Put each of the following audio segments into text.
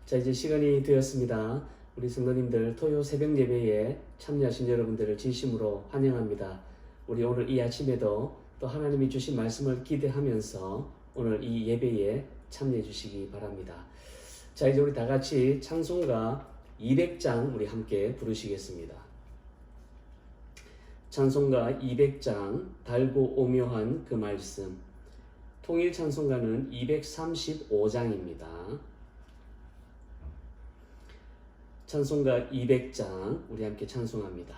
자, 이제 시간이 되었습니다. 우리 성도님들 토요 새벽 예배에 참여하신 여러분들을 진심으로 환영합니다. 우리 오늘 이 아침에도 또 하나님이 주신 말씀을 기대하면서 오늘 이 예배에 참여해 주시기 바랍니다. 자, 이제 우리 다 같이 찬송가 200장 우리 함께 부르시겠습니다. 찬송가 200장 달고 오묘한 그 말씀. 통일 찬송가는 235장입니다. 찬송가 200장 우리 함께 찬송합니다.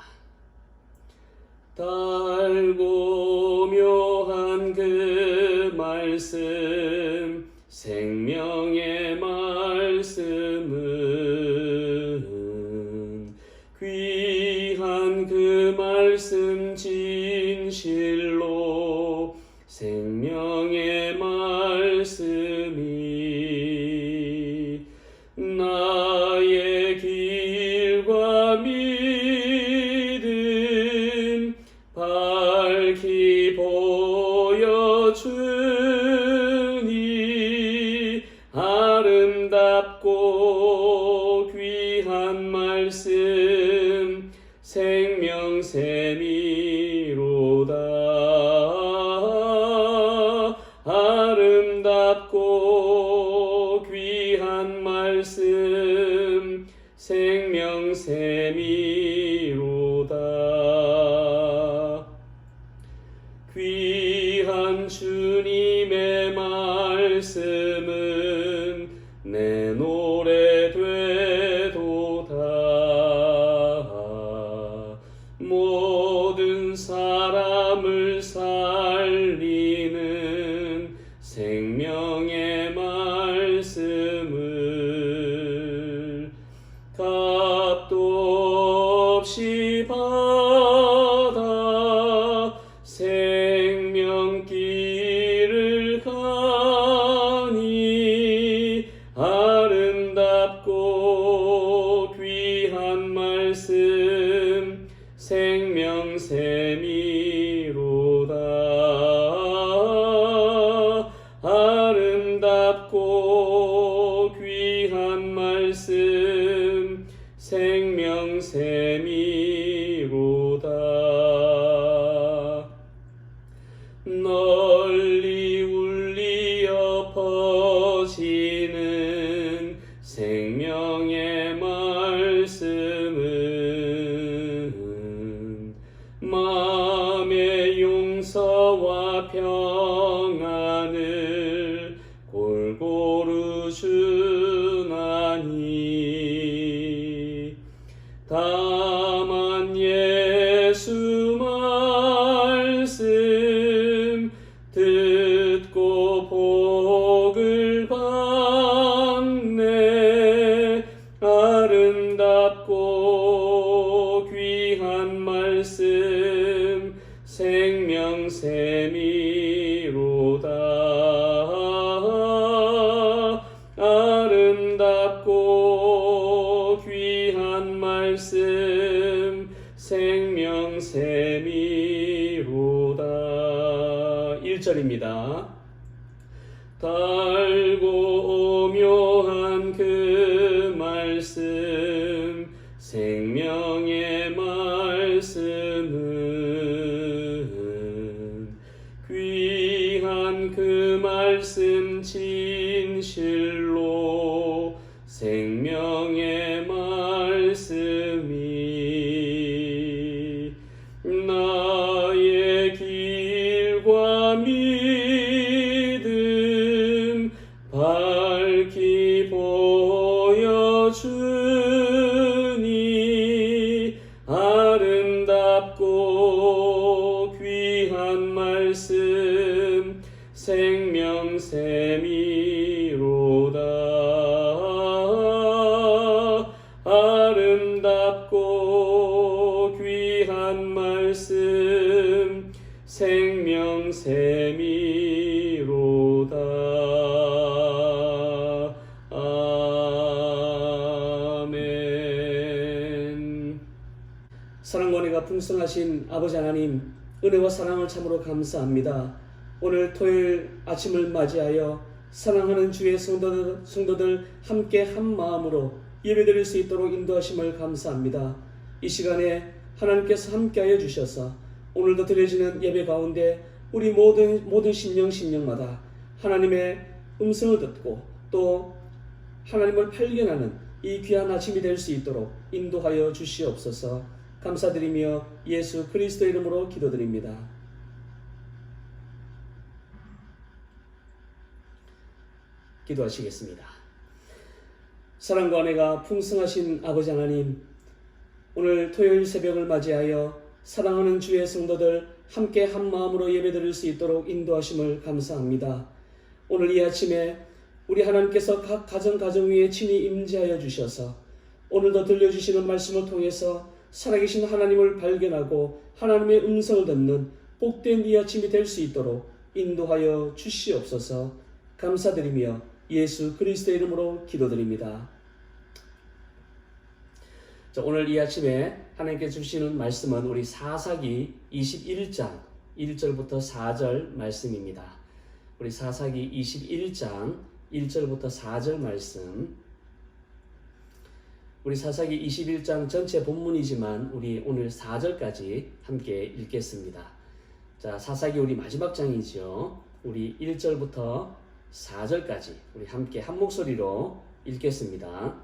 달고 묘한 그 말씀, 생명의 말씀은 귀한 그 말씀 진실로 생명의 말씀이 나의 길과 믿음 밝히 보여주니 아름답고 귀한 말씀 생명샘이로다. 아름답고 귀한 말씀 생명샘이로다. 귀한 주님의 말씀은 내 노래 되도다. 모든 사람을 살리는 생명의 말씀을 값도 없이 받아 생명길을 가니 아름답고 귀한 말씀 생명샘이로다. 아름답고 귀한 말씀 생명샘이로다. 널리 울리어 퍼지는 생명의 말씀은 마음의 용서와 평안을 골고루 주나니 다만 예수 말씀 듣고 복을 받네. 아름답고 귀한 말씀 생명샘이로다. 아름답고 귀한 말씀 생명샘이로다. 1절입니다. 달고 오묘한 그 말씀, 생명의 말씀은 귀한 그 말씀 진실로 생명의 말씀이 나의 길과 믿음 밝히 보여주니 아름답고 귀한 말씀 생명샘이로다. 아름답고 귀한 말씀 생명샘이로다. 아멘. 사랑과 은혜가 풍성하신 아버지 하나님, 은혜와 사랑을 참으로 감사합니다. 오늘 토요일 아침을 맞이하여 사랑하는 주의 성도들 함께 한 마음으로 예배드릴 수 있도록 인도하심을 감사합니다. 이 시간에 하나님께서 함께하여 주셔서 오늘도 드려지는 예배 가운데 우리 모든 심령마다 하나님의 음성을 듣고 또 하나님을 발견하는 이 귀한 아침이 될 수 있도록 인도하여 주시옵소서. 감사드리며 예수 그리스도 이름으로 기도드립니다. 기도하시겠습니다. 사랑과 은혜가 풍성하신 아버지 하나님, 오늘 토요일 새벽을 맞이하여 사랑하는 주의 성도들 함께 한 마음으로 예배드릴 수 있도록 인도하심을 감사합니다. 오늘 이 아침에 우리 하나님께서 각 가정 위에 친히 임재하여 주셔서 오늘도 들려주시는 말씀을 통해서 살아계신 하나님을 발견하고 하나님의 음성을 듣는 복된 이 아침이 될 수 있도록 인도하여 주시옵소서. 감사드리며 예수 그리스도 이름으로 기도드립니다. 자, 오늘 이 아침에 하나님께서 주시는 말씀은 우리 사사기 21장 1절부터 4절 말씀입니다. 우리 사사기 21장 1절부터 4절 말씀. 우리 사사기 21장 전체 본문이지만 우리 오늘 4절까지 함께 읽겠습니다. 자, 사사기 우리 마지막 장이죠. 우리 1절부터 4절까지 우리 함께 한 목소리로 읽겠습니다.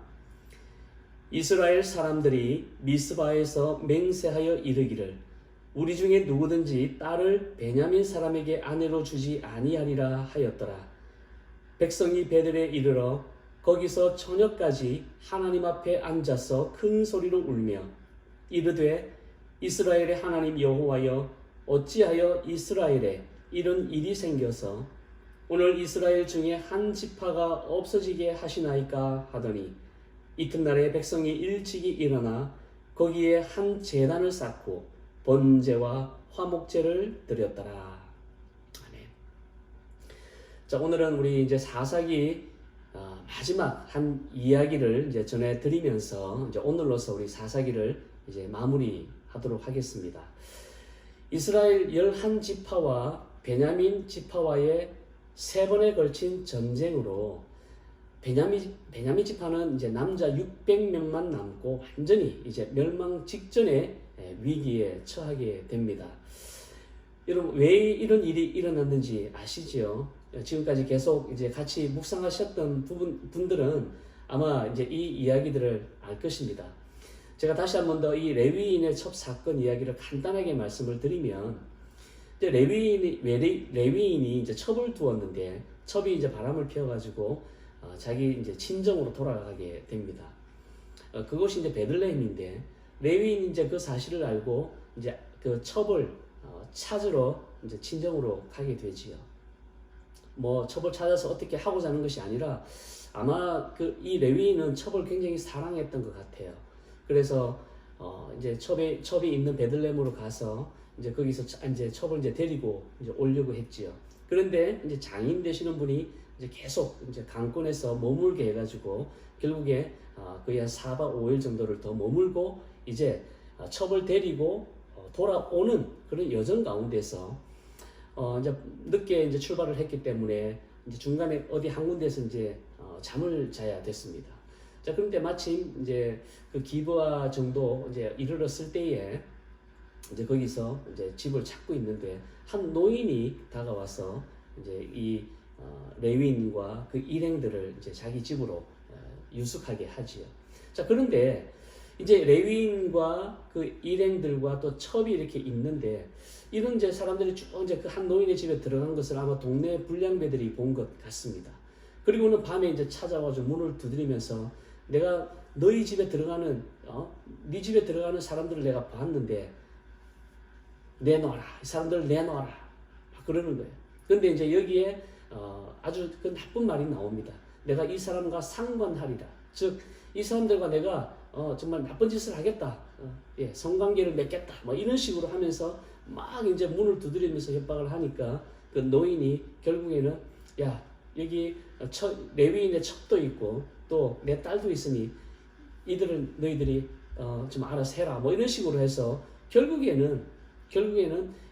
이스라엘 사람들이 미스바에서 맹세하여 이르기를 우리 중에 누구든지 딸을 베냐민 사람에게 아내로 주지 아니하리라 하였더라. 백성이 베들에 이르러 거기서 저녁까지 하나님 앞에 앉아서 큰 소리로 울며 이르되 이스라엘의 하나님 여호와여 어찌하여 이스라엘에 이런 일이 생겨서 오늘 이스라엘 중에 한 지파가 없어지게 하시나이까 하더니 이튿날에 백성이 일찍이 일어나 거기에 한 제단을 쌓고 번제와 화목제를 드렸더라. 아멘. 자, 오늘은 우리 이제 사사기 마지막 한 이야기를 이제 전해드리면서 이제 오늘로서 우리 사사기를 이제 마무리하도록 하겠습니다. 이스라엘 11지파와 베냐민 지파와의 3번에 걸친 전쟁으로 베냐민 지파는 이제 남자 600명만 남고 완전히 이제 멸망 직전의 위기에 처하게 됩니다. 여러분, 왜 이런 일이 일어났는지 아시죠? 지금까지 계속 이제 같이 묵상하셨던 분들은 아마 이제 이 이야기들을 알 것입니다. 제가 다시 한 번 더 이 레위인의 첩 사건 이야기를 간단하게 말씀을 드리면, 이제 레위인이 이제 첩을 두었는데 첩이 이제 바람을 피워가지고 자기 이제 친정으로 돌아가게 됩니다. 그것이 이제 베들레헴인데 레위인이 이제 그 사실을 알고 이제 그 첩을 찾으러 이제 친정으로 가게 되지요. 뭐 첩을 찾아서 어떻게 하고자 하는 것이 아니라 아마 이 레위인은 첩을 굉장히 사랑했던 것 같아요. 그래서 이제 첩이 있는 베들레헴으로 가서 이제 거기서 이제 첩을 이제 데리고 이제 오려고 했지요. 그런데 이제 장인 되시는 분이 이제 계속 이제 강권에서 머물게 해가지고 결국에 거의 한 4박 5일 정도를 더 머물고 이제 첩을 데리고 돌아오는 그런 여정 가운데서 이제 늦게 이제 출발을 했기 때문에 이제 중간에 어디 한 군데서 이제 잠을 자야 됐습니다. 자, 그런데 마침 이제 그 기브아 정도 이제 이르렀을 때에 이제 거기서 이제 집을 찾고 있는데 한 노인이 다가와서 이제 이 레위인과 그 일행들을 이제 자기 집으로 유숙하게 하지요. 자, 그런데 이제 레위인과 그 일행들과 또 첩이 이렇게 있는데 이런 이제 사람들이 쭉 이제 그 한 노인의 집에 들어간 것을 아마 동네 불량배들이 본 것 같습니다. 그리고는 밤에 이제 찾아와서 문을 두드리면서 내가 너희 집에 들어가는 네 집에 들어가는 사람들을 내가 봤는데 내놔라, 이 사람들을 내놔라 그러는 거예요. 그런데 이제 여기에 아주 그 나쁜 말이 나옵니다. 내가 이 사람과 상관하리라. 즉 이 사람들과 내가 정말 나쁜 짓을 하겠다. 성관계를 맺겠다. 뭐 이런 식으로 하면서 막 이제 문을 두드리면서 협박을 하니까 그 노인이 결국에는 야, 여기 레위인의 첩도 있고 또 내 딸도 있으니 이들은 너희들이 좀 알아서 해라. 뭐 이런 식으로 해서 결국에는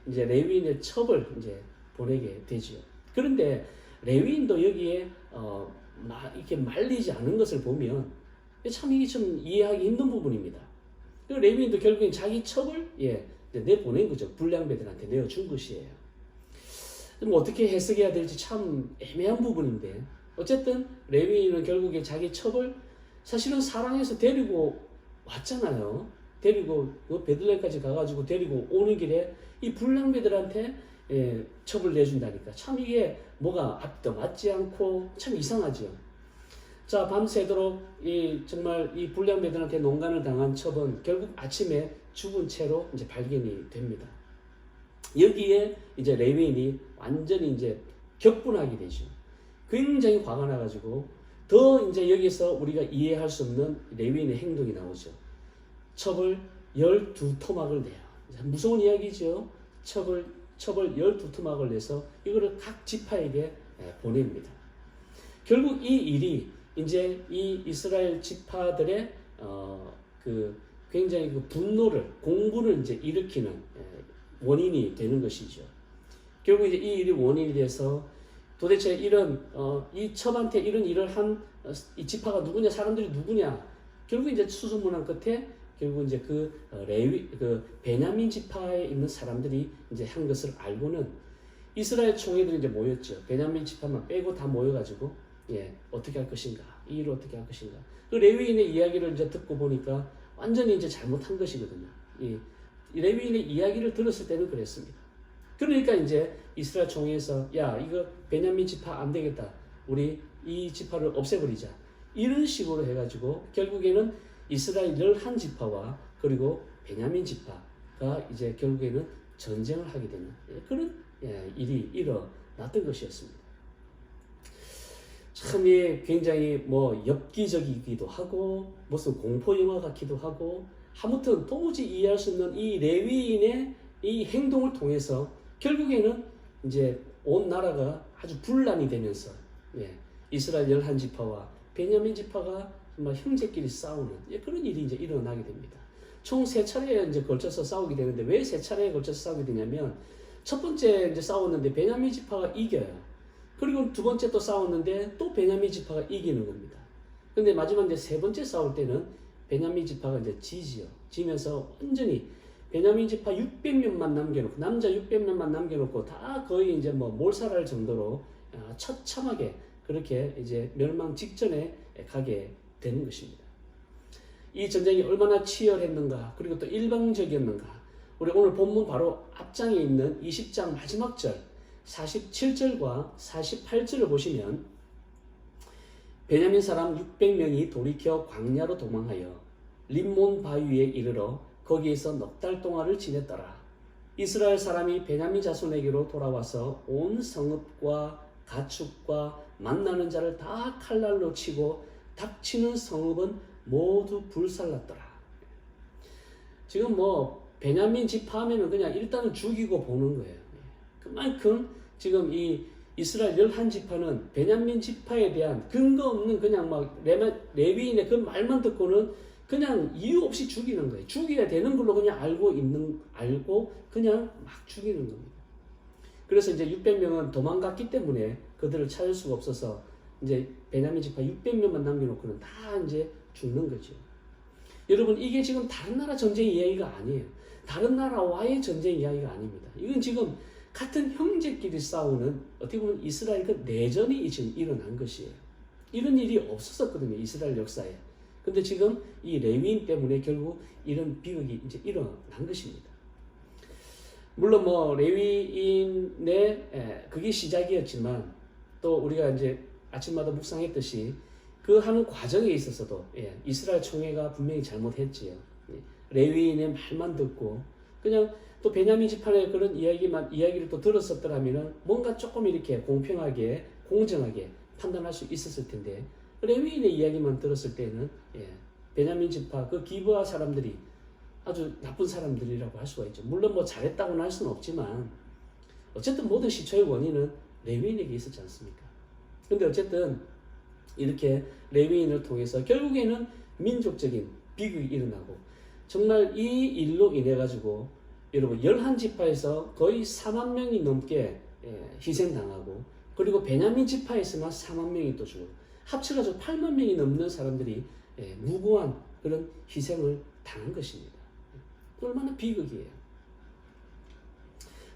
이제 레위인의 첩을 이제 보내게 되지요. 그런데 레위인도 여기에 이렇게 말리지 않은 것을 보면 참 이게 좀 이해하기 힘든 부분입니다. 레위인도 결국엔 자기 첩을 내보낸 거죠. 불량배들한테 내어준 것이에요. 뭐 어떻게 해석해야 될지 참 애매한 부분인데, 어쨌든 레위인은 결국에 자기 첩을 사실은 사랑해서 데리고 왔잖아요. 데리고 베들레헴까지 가가지고 데리고 오는 길에 이 불량배들한테 첩을 내준다니까 참 이게 뭐가 앞도 맞지 않고 참 이상하죠. 자, 밤새도록 정말 이 불량배들한테 농간을 당한 첩은 결국 아침에 죽은 채로 이제 발견이 됩니다. 여기에 이제 레위인이 완전히 이제 격분하게 되죠. 굉장히 화가 나가지고 더 이제 여기서 우리가 이해할 수 없는 레위인의 행동이 나오죠. 첩을 12토막을 내요. 무서운 이야기죠. 첩을 12토막을 내서 이거를 각 지파에게 보냅니다. 결국 이 일이 이제 이 이스라엘 지파들의 굉장히 분노를, 공분을 이제 일으키는 원인이 되는 것이죠. 결국 이제 이 일이 원인이 돼서 도대체 이 첩한테 이런 일을 한 이 지파가 누구냐, 사람들이 누구냐, 결국 이제 수소문한 끝에 결국 이제 베냐민 지파에 있는 사람들이 이제 한 것을 알고는 이스라엘 총회들이 이제 모였죠. 베냐민 지파만 빼고 다 모여가지고 어떻게 할 것인가, 이 일을 어떻게 할 것인가. 그 레위인의 이야기를 이제 듣고 보니까 완전히 이제 잘못한 것이거든요. 이 레위인의 이야기를 들었을 때는 그랬습니다. 그러니까 이제 이스라엘 총회에서 이거 베냐민 지파 안 되겠다, 우리 이 지파를 없애버리자, 이런 식으로 해가지고 결국에는 이스라엘 11지파와 그리고 베냐민 지파가 이제 결국에는 전쟁을 하게 되는 그런 일이 일어났던 것이었습니다. 참 굉장히 엽기적이기도 하고 무슨 공포 영화 같기도 하고, 아무튼 도무지 이해할 수 없는 이 레위인의 이 행동을 통해서 결국에는 이제 온 나라가 아주 분란이 되면서 이스라엘 11지파와 베냐민 지파가 정말 형제끼리 싸우는 그런 일이 이제 일어나게 됩니다. 총 3차례에 이제 걸쳐서 싸우게 되는데, 왜 3차례에 걸쳐서 싸우게 되냐면, 첫 번째 이제 싸웠는데 베냐민 지파가 이겨요. 그리고 두 번째 또 싸웠는데 또 베냐민 지파가 이기는 겁니다. 근데 마지막 이제 세 번째 싸울 때는 베냐민 지파가 이제 지면서 완전히 베냐민 지파 600명만 남겨놓고, 남자 600명만 남겨놓고 다 거의 이제 몰살할 정도로 처참하게 그렇게 이제 멸망 직전에 가게 되는 것입니다. 이 전쟁이 얼마나 치열했는가, 그리고 또 일방적이었는가, 우리 오늘 본문 바로 앞장에 있는 20장 마지막 절 47절과 48절을 보시면, 베냐민 사람 600명이 돌이켜 광야로 도망하여 림몬 바위에 이르러 거기에서 넉 달 동안을 지냈더라. 이스라엘 사람이 베냐민 자손에게로 돌아와서 온 성읍과 가축과 만나는 자를 다 칼날로 치고 닥치는 성읍은 모두 불살랐더라. 지금 베냐민 지파 하면은 그냥 일단은 죽이고 보는 거예요. 그만큼 지금 이 이스라엘 11지파는 베냐민 지파에 대한 근거 없는 그냥 레위인의 그 말만 듣고는 그냥 이유 없이 죽이는 거예요. 죽여야 되는 걸로 그냥 알고 그냥 막 죽이는 겁니다. 그래서 이제 600명은 도망갔기 때문에 그들을 찾을 수가 없어서 이제 베냐민 지파 600명만 남겨놓고는 다 이제 죽는 거죠. 여러분, 이게 지금 다른 나라 전쟁 이야기가 아니에요. 다른 나라와의 전쟁 이야기가 아닙니다. 이건 지금 같은 형제끼리 싸우는, 어떻게 보면 이스라엘 그 내전이 지금 일어난 것이에요. 이런 일이 없었거든요, 이스라엘 역사에. 근데 지금 이 레위인 때문에 결국 이런 비극이 이제 일어난 것입니다. 물론 레위인의 그게 시작이었지만, 또 우리가 이제 아침마다 묵상했듯이 그 하는 과정에 있어서도 이스라엘 총회가 분명히 잘못했지요. 레위인의 말만 듣고 그냥 또 베냐민 지파의 그런 이야기를 또 들었었더라면은 뭔가 조금 이렇게 공평하게 공정하게 판단할 수 있었을 텐데, 레위인의 이야기만 들었을 때는 베냐민 지파 그 기브아 사람들이 아주 나쁜 사람들이라고 할 수가 있죠. 물론 잘했다고는 할 수는 없지만 어쨌든 모든 시초의 원인은 레위인에게 있었지 않습니까? 근데 어쨌든 이렇게 레위인을 통해서 결국에는 민족적인 비극이 일어나고, 정말 이 일로 인해 가지고 여러분 11지파에서 거의 4만 명이 넘게 희생당하고, 그리고 베냐민 지파에서만 4만 명이 또 죽고 합쳐가지고 8만 명이 넘는 사람들이 무고한 그런 희생을 당한 것입니다. 얼마나 비극이에요.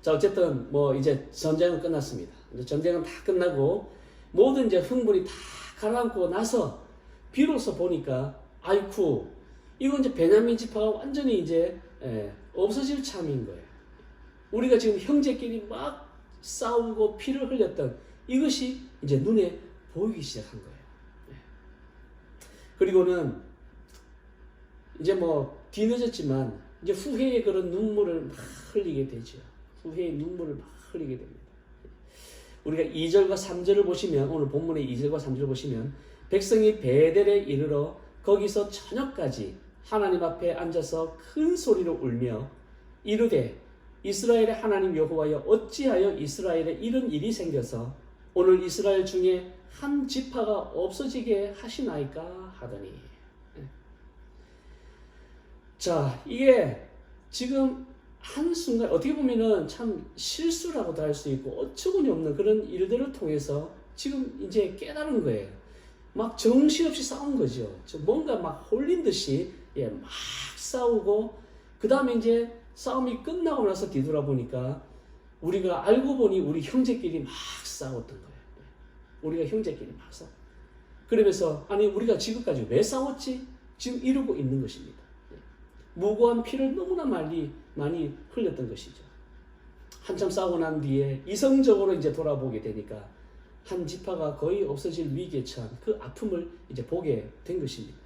자, 어쨌든 뭐 이제 전쟁은 끝났습니다. 이제 전쟁은 다 끝나고 모든 이제 흥분이 다 가라앉고 나서 비로소 보니까 아이쿠 이건 이제 베냐민 지파가 완전히 이제 없어질 참인 거예요. 우리가 지금 형제끼리 막 싸우고 피를 흘렸던 이것이 이제 눈에 보이기 시작한 거예요. 그리고는 이제 뭐 뒤늦었지만 이제 후회의 그런 눈물을 막 흘리게 되죠. 후회의 눈물을 막 흘리게 됩니다. 우리가 2절과 3절을 보시면 오늘 본문의 2절과 3절을 보시면 백성이 베델에 이르러 거기서 저녁까지 하나님 앞에 앉아서 큰 소리로 울며 이르되 이스라엘의 하나님 여호와여 어찌하여 이스라엘에 이런 일이 생겨서 오늘 이스라엘 중에 한 지파가 없어지게 하시나이까 하더니. 자, 이게 지금 한순간 어떻게 보면은 참 실수라고도 할 수 있고 어처구니 없는 그런 일들을 통해서 지금 이제 깨달은 거예요. 막 정신없이 싸운 거죠. 뭔가 막 홀린 듯이 막 싸우고 그 다음에 이제 싸움이 끝나고 나서 뒤돌아보니까 우리가 알고 보니 우리 형제끼리 막 싸웠던 거예요. 우리가 형제끼리 막 싸워. 그러면서 아니 우리가 지금까지 왜 싸웠지? 지금 이러고 있는 것입니다. 무고한 피를 너무나 많이 흘렸던 것이죠. 한참 싸우고 난 뒤에 이성적으로 이제 돌아보게 되니까 한 지파가 거의 없어질 위기에 처한 그 아픔을 이제 보게 된 것입니다.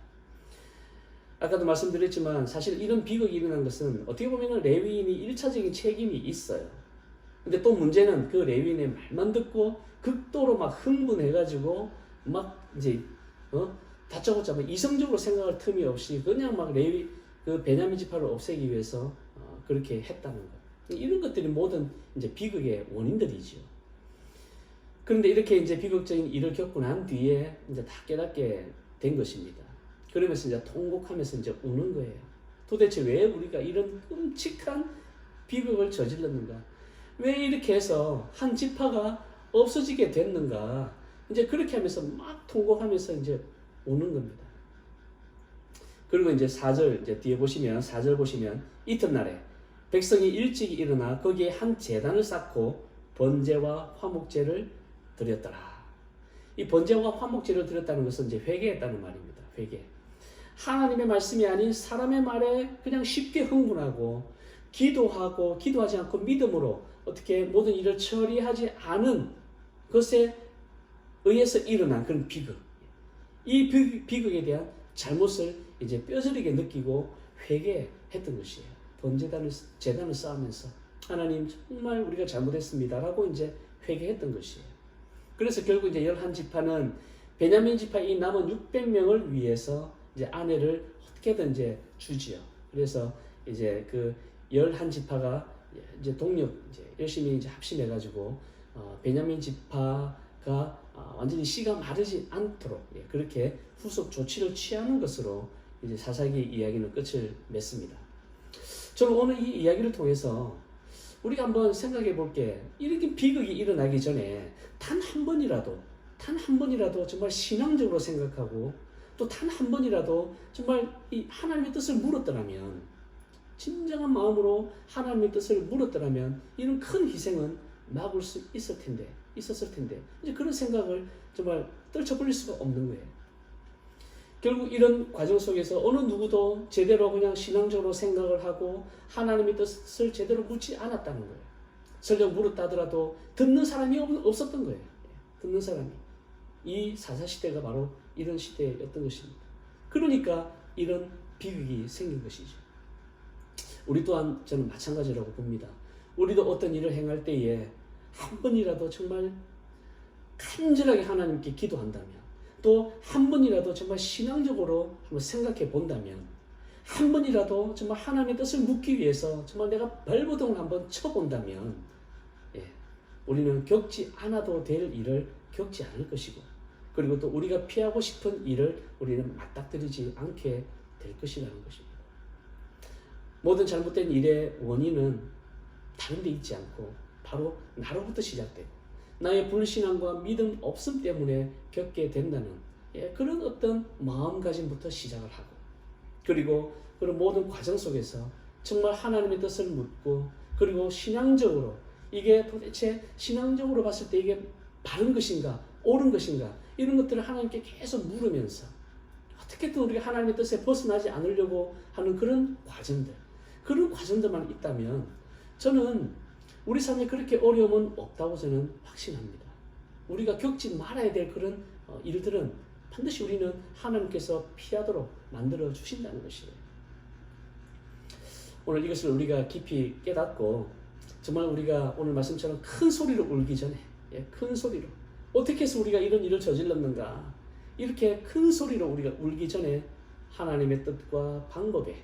아까도 말씀드렸지만 사실 이런 비극이 일어난 것은 어떻게 보면 레위인이 1차적인 책임이 있어요. 근데 또 문제는 그 레위인의 말만 듣고 극도로 막 흥분해가지고 막 이제 다짜고짜 이성적으로 생각할 틈이 없이 그냥 막 그 베냐민 지파를 없애기 위해서 그렇게 했다는 것. 이런 것들이 모든 이제 비극의 원인들이죠. 그런데 이렇게 이제 비극적인 일을 겪고 난 뒤에 이제 다 깨닫게 된 것입니다. 그러면서 이제 통곡하면서 이제 우는 거예요. 도대체 왜 우리가 이런 끔찍한 비극을 저질렀는가? 왜 이렇게 해서 한 지파가 없어지게 됐는가? 이제 그렇게 하면서 막 통곡하면서 이제 우는 겁니다. 그리고 이제 4절 이제 뒤에 보시면 4절 보시면 이튿날에 백성이 일찍 일어나 거기에 한 제단을 쌓고 번제와 화목제를 드렸더라. 이 번제와 화목제를 드렸다는 것은 이제 회개했다는 말입니다. 회개. 하나님의 말씀이 아닌 사람의 말에 그냥 쉽게 흥분하고 기도하지 않고 믿음으로 어떻게 모든 일을 처리하지 않은 것에 의해서 일어난 그런 비극. 이 비극에 대한 잘못을 이제 뼈저리게 느끼고 회개했던 것이에요. 제단을 쌓으면서 하나님 정말 우리가 잘못했습니다라고 이제 회개했던 것이에요. 그래서 결국 이제 11지파는 베냐민 지파 이 남은 600명을 위해서 이제 아내를 어떻게든 이제 주지요. 그래서 이제 그 11지파가 이제 동력 이제 열심히 이제 합심해가지고 베냐민 지파가 완전히 씨가 마르지 않도록 그렇게 후속 조치를 취하는 것으로 이제 사사기 이야기는 끝을 맺습니다. 저는 오늘 이 이야기를 통해서 우리가 한번 생각해 볼게. 이렇게 비극이 일어나기 전에 단 한 번이라도 정말 신앙적으로 생각하고 또 단 한 번이라도 정말 이 하나님의 뜻을 물었더라면, 진정한 마음으로 하나님의 뜻을 물었더라면 이런 큰 희생은 막을 수 있었을 텐데 이제 그런 생각을 정말 떨쳐버릴 수가 없는 거예요. 결국 이런 과정 속에서 어느 누구도 제대로 그냥 신앙적으로 생각을 하고 하나님의 뜻을 제대로 묻지 않았다는 거예요. 설령 물었다 하더라도 듣는 사람이 없었던 거예요. 듣는 사람이. 이 사사시대가 바로 이런 시대였던 것입니다. 그러니까 이런 비극이 생긴 것이죠. 우리 또한 저는 마찬가지라고 봅니다. 우리도 어떤 일을 행할 때에 한 번이라도 정말 간절하게 하나님께 기도한다면, 또 한 번이라도 정말 신앙적으로 한번 생각해 본다면, 한 번이라도 정말 하나님의 뜻을 묻기 위해서 정말 내가 발버둥을 한번 쳐본다면, 우리는 겪지 않아도 될 일을 겪지 않을 것이고, 그리고 또 우리가 피하고 싶은 일을 우리는 맞닥뜨리지 않게 될 것이라는 것입니다. 모든 잘못된 일의 원인은 다른 데 있지 않고 바로 나로부터 시작되고, 나의 불신앙과 믿음 없음 때문에 겪게 된다는 그런 어떤 마음가짐부터 시작을 하고, 그리고 그런 모든 과정 속에서 정말 하나님의 뜻을 묻고, 그리고 신앙적으로 이게 도대체 신앙적으로 봤을 때 이게 바른 것인가 옳은 것인가 이런 것들을 하나님께 계속 물으면서 어떻게든 우리가 하나님의 뜻에 벗어나지 않으려고 하는 그런 과정들만 있다면 저는 우리 삶에 그렇게 어려움은 없다고 저는 확신합니다. 우리가 겪지 말아야 될 그런 일들은 반드시 우리는 하나님께서 피하도록 만들어 주신다는 것이에요. 오늘 이것을 우리가 깊이 깨닫고 정말 우리가 오늘 말씀처럼 큰 소리로 울기 전에, 큰 소리로 어떻게 해서 우리가 이런 일을 저질렀는가, 이렇게 큰 소리로 우리가 울기 전에 하나님의 뜻과 방법에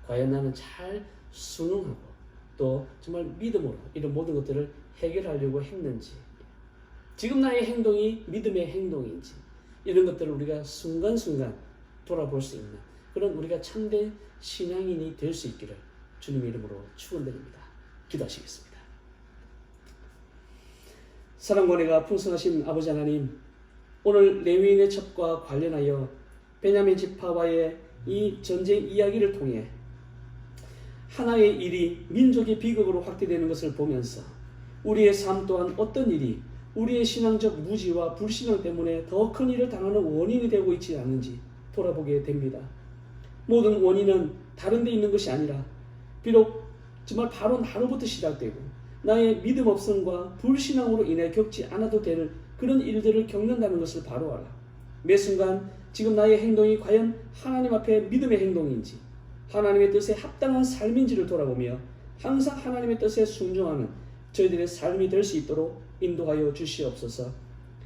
과연 나는 잘 순응하고 또 정말 믿음으로 이런 모든 것들을 해결하려고 했는지, 지금 나의 행동이 믿음의 행동인지, 이런 것들을 우리가 순간순간 돌아볼 수 있는 그런 우리가 참된 신앙인이 될 수 있기를 주님의 이름으로 축원드립니다. 기도하시겠습니다. 사랑과 은혜가 풍성하신 아버지 하나님, 오늘 레위인의 첩과 관련하여 베냐민 지파와의 이 전쟁 이야기를 통해 하나의 일이 민족의 비극으로 확대되는 것을 보면서 우리의 삶 또한 어떤 일이 우리의 신앙적 무지와 불신앙 때문에 더 큰 일을 당하는 원인이 되고 있지 않은지 돌아보게 됩니다. 모든 원인은 다른 데 있는 것이 아니라 비록 정말 바로 나로부터 시작되고 나의 믿음 없음과 불신앙으로 인해 겪지 않아도 될 그런 일들을 겪는다는 것을 바로 알아. 매 순간 지금 나의 행동이 과연 하나님 앞에 믿음의 행동인지 하나님의 뜻에 합당한 삶인지를 돌아보며 항상 하나님의 뜻에 순종하는 저희들의 삶이 될 수 있도록 인도하여 주시옵소서.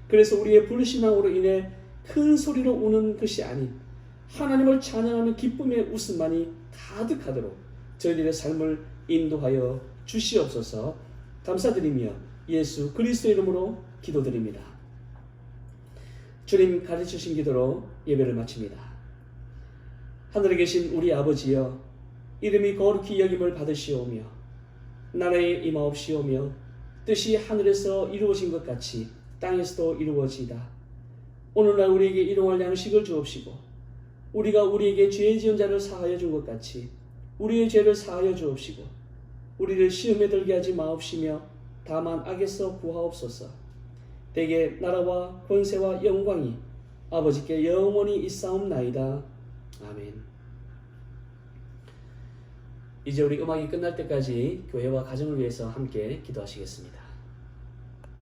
그래서 우리의 불신앙으로 인해 큰 소리로 우는 것이 아닌 하나님을 찬양하는 기쁨의 웃음만이 가득하도록 저희들의 삶을 인도하여 주시옵소서. 감사드리며 예수 그리스도의 이름으로 기도드립니다. 주님 가르치신 기도로 예배를 마칩니다. 하늘에 계신 우리 아버지여, 이름이 거룩히 여김을 받으시오며 나라에 임하옵시오며 뜻이 하늘에서 이루어진 것 같이 땅에서도 이루어지이다. 오늘날 우리에게 일용할 양식을 주옵시고 우리가 우리에게 죄 지은 자를 사하여 준 것 같이 우리의 죄를 사하여 주옵시고 우리를 시험에 들게 하지 마옵시며 다만 악에서 구하옵소서. 대개 나라와 권세와 영광이 아버지께 영원히 있사옵나이다. 아멘. 이제 우리 음악이 끝날 때까지 교회와 가정을 위해서 함께 기도하시겠습니다.